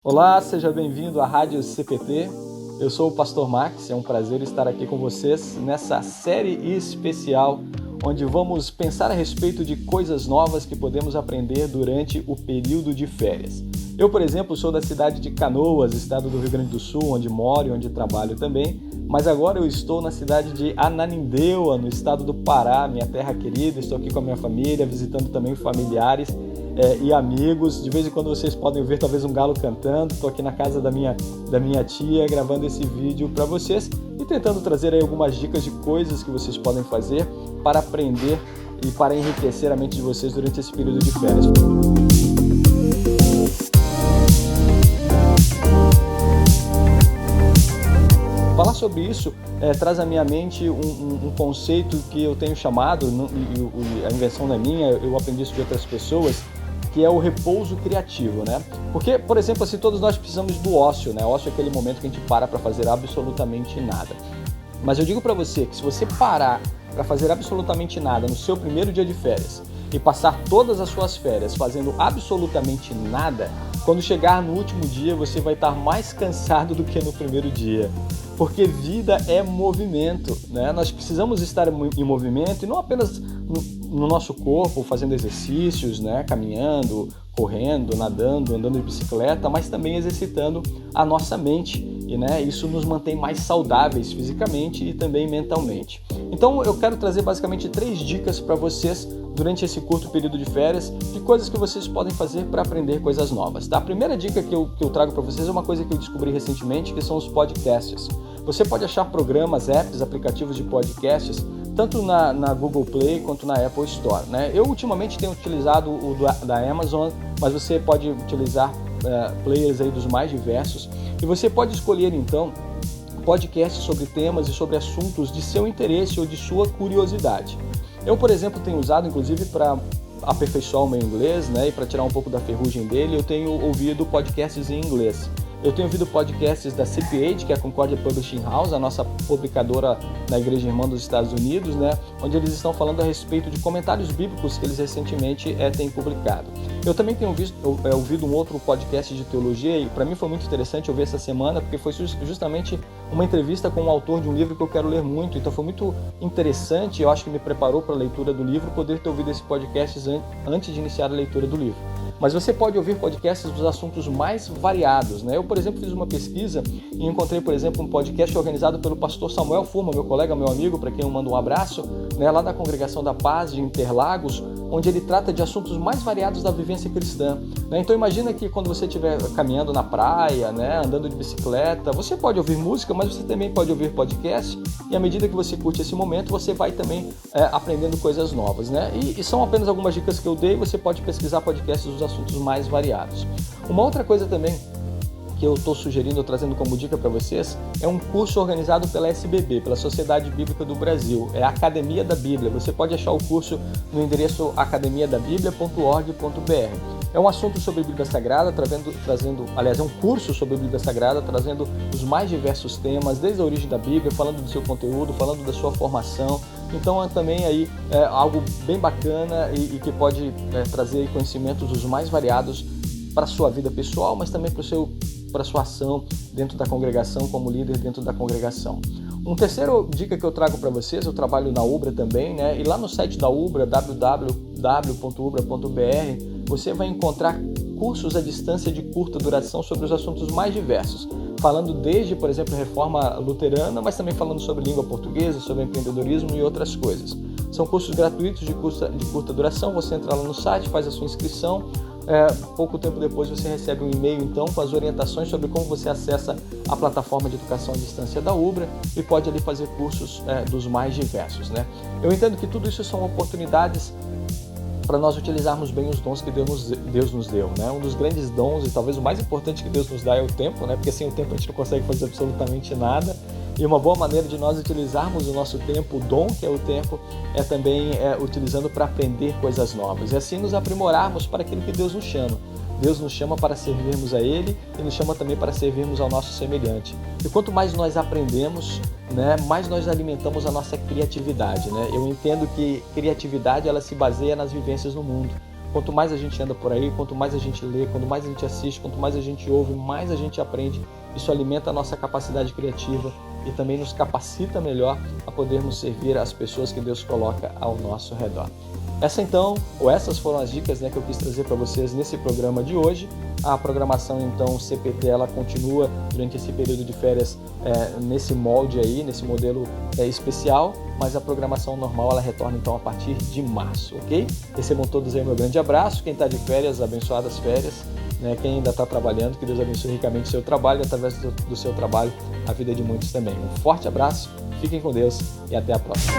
Olá, seja bem-vindo à Rádio CPT. Eu sou o Pastor Max, é um prazer estar aqui com vocês nessa série especial onde vamos pensar a respeito de coisas novas que podemos aprender durante o período de férias. Eu, por exemplo, sou da cidade de Canoas, estado do Rio Grande do Sul, onde moro e onde trabalho também, mas agora eu estou na cidade de Ananindeua, no estado do Pará, minha terra querida. Estou aqui com a minha família, visitando também familiares e amigos. De vez em quando vocês podem ver talvez um galo cantando. Estou aqui na casa da minha tia gravando esse vídeo para vocês e tentando trazer aí algumas dicas de coisas que vocês podem fazer para aprender e para enriquecer a mente de vocês durante esse período de férias. Falar sobre isso traz à minha mente um conceito que eu tenho chamado, e a invenção não é minha, eu aprendi isso de outras pessoas, que é o repouso criativo, né? Porque, por exemplo, assim, todos nós precisamos do ócio, né? Ócio é aquele momento que a gente para fazer absolutamente nada. Mas eu digo para você que se você parar para fazer absolutamente nada no seu primeiro dia de férias e passar todas as suas férias fazendo absolutamente nada, quando chegar no último dia você vai estar mais cansado do que no primeiro dia. Porque vida é movimento, né? Nós precisamos estar em movimento e não apenas no nosso corpo, fazendo exercícios, né? Caminhando, correndo, nadando, andando de bicicleta, mas também exercitando a nossa mente. E isso nos mantém mais saudáveis fisicamente e também mentalmente. Então eu quero trazer basicamente 3 dicas para vocês durante esse curto período de férias, de coisas que vocês podem fazer para aprender coisas novas. Tá? A primeira dica que eu trago para vocês é uma coisa que eu descobri recentemente, que são os podcasts. Você pode achar programas, apps, aplicativos de podcasts, tanto na Google Play quanto na Apple Store. Né? Eu ultimamente tenho utilizado o da Amazon, mas você pode utilizar players aí dos mais diversos. E você pode escolher então podcasts sobre temas e sobre assuntos de seu interesse ou de sua curiosidade. Eu, por exemplo, tenho usado, inclusive, para aperfeiçoar o meu inglês, né, e para tirar um pouco da ferrugem dele, eu tenho ouvido podcasts em inglês. Eu tenho ouvido podcasts da CPH, que é a Concordia Publishing House, a nossa publicadora na Igreja Irmã dos Estados Unidos, né, onde eles estão falando a respeito de comentários bíblicos que eles recentemente têm publicado. Eu também tenho ouvido um outro podcast de teologia e para mim foi muito interessante ouvir essa semana, porque foi justamente uma entrevista com o autor de um livro que eu quero ler muito, então foi muito interessante, eu acho que me preparou para a leitura do livro, poder ter ouvido esse podcast antes de iniciar a leitura do livro. Mas você pode ouvir podcasts dos assuntos mais variados, né? Eu, por exemplo, fiz uma pesquisa e encontrei, por exemplo, um podcast organizado pelo pastor Samuel Furman, meu colega, meu amigo, para quem eu mando um abraço, né? Lá da Congregação da Paz de Interlagos, onde ele trata de assuntos mais variados da vivência cristã. Né? Então imagina que quando você estiver caminhando na praia, né? Andando de bicicleta, você pode ouvir música, mas você também pode ouvir podcast e à medida que você curte esse momento, você vai também aprendendo coisas novas. Né? E são apenas algumas dicas que eu dei, você pode pesquisar podcasts dos assuntos mais variados. Uma outra coisa também que eu estou sugerindo, trazendo como dica para vocês, é um curso organizado pela SBB, pela Sociedade Bíblica do Brasil, é a Academia da Bíblia. Você pode achar o curso no endereço academiadabiblia.org.br. É um assunto sobre Bíblia Sagrada, é um curso sobre Bíblia Sagrada, trazendo os mais diversos temas, desde a origem da Bíblia, falando do seu conteúdo, falando da sua formação. Então é também aí algo bem bacana e que pode trazer conhecimentos dos mais variados para a sua vida pessoal, mas também para a sua ação dentro da congregação, como líder dentro da congregação. Uma terceira dica que eu trago para vocês, eu trabalho na Ubra também, né? E lá no site da Ubra, www.ubra.br, você vai encontrar cursos à distância de curta duração sobre os assuntos mais diversos, falando desde, por exemplo, reforma luterana, mas também falando sobre língua portuguesa, sobre empreendedorismo e outras coisas. São cursos gratuitos de curta duração, você entra lá no site, faz a sua inscrição, pouco tempo depois você recebe um e-mail então com as orientações sobre como você acessa a plataforma de educação à distância da Ubra e pode ali fazer cursos dos mais diversos. Né? Eu entendo que tudo isso são oportunidades para nós utilizarmos bem os dons que Deus nos deu. Né? Um dos grandes dons e talvez o mais importante que Deus nos dá é o tempo, né? Porque sem o tempo a gente não consegue fazer absolutamente nada. E uma boa maneira de nós utilizarmos o nosso tempo, o dom que é o tempo, é também utilizando para aprender coisas novas e assim nos aprimorarmos para aquilo que Deus nos chama. Deus nos chama para servirmos a Ele e nos chama também para servirmos ao nosso semelhante. E quanto mais nós aprendemos, né, mais nós alimentamos a nossa criatividade. Né? Eu entendo que criatividade ela se baseia nas vivências no mundo. Quanto mais a gente anda por aí, quanto mais a gente lê, quanto mais a gente assiste, quanto mais a gente ouve, mais a gente aprende. Isso alimenta a nossa capacidade criativa e também nos capacita melhor a podermos servir as pessoas que Deus coloca ao nosso redor. Essas foram as dicas, que eu quis trazer para vocês nesse programa de hoje. A programação então CPT ela continua durante esse período de férias nesse molde aí, nesse modelo especial, mas a programação normal ela retorna então a partir de março, ok? Recebam todos aí meu grande abraço. Quem está de férias, abençoadas férias. Quem ainda está trabalhando, que Deus abençoe ricamente o seu trabalho e através do seu trabalho a vida de muitos também. Um forte abraço, fiquem com Deus e até a próxima.